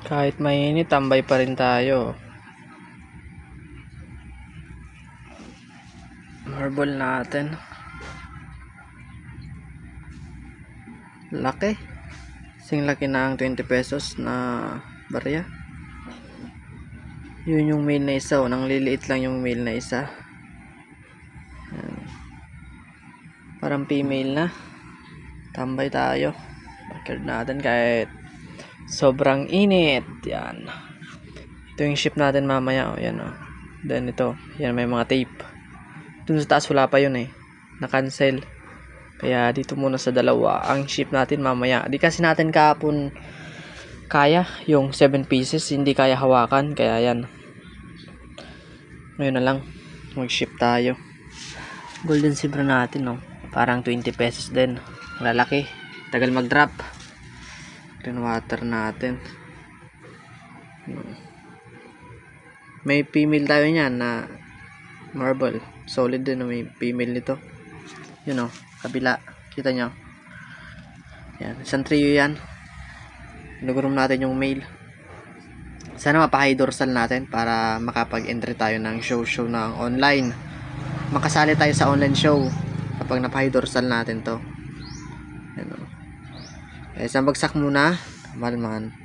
Kahit mainit, tambay pa rin tayo. Marble natin. Laki. Sing laki na ang 20 pesos na barya. Yun yung male na isa. Nang liliit lang yung male na isa. Yan. Parang female na. Tambay tayo. Backyard natin kahit sobrang init. Yan. Ito yung ship natin mamaya. O, yan o. Then ito. Yan, may mga tape. Dun sa taas wala pa yun eh. Na-cancel. Kaya dito muna sa dalawa. Ang ship natin mamaya. Di kasi natin kahapon kaya. Yung 7 pieces. Hindi kaya hawakan. Kaya yan. Ngayon na lang. Mag-ship tayo. Golden zebra natin no. Parang 20 pesos din. Lalaki. Tagal mag-drop. Green water natin. May female tayo niyan na marble. Solid din. May female nito. Yun o. Kabila. Kita nyo. Yan. Isang trio yan. Nagurom natin yung male. Sana mapa-high dorsal natin para makapag-entry tayo ng show ng online. Makasali tayo sa online show kapag napa-high dorsal natin to. Yan o. Isang bagsak muna. Malman.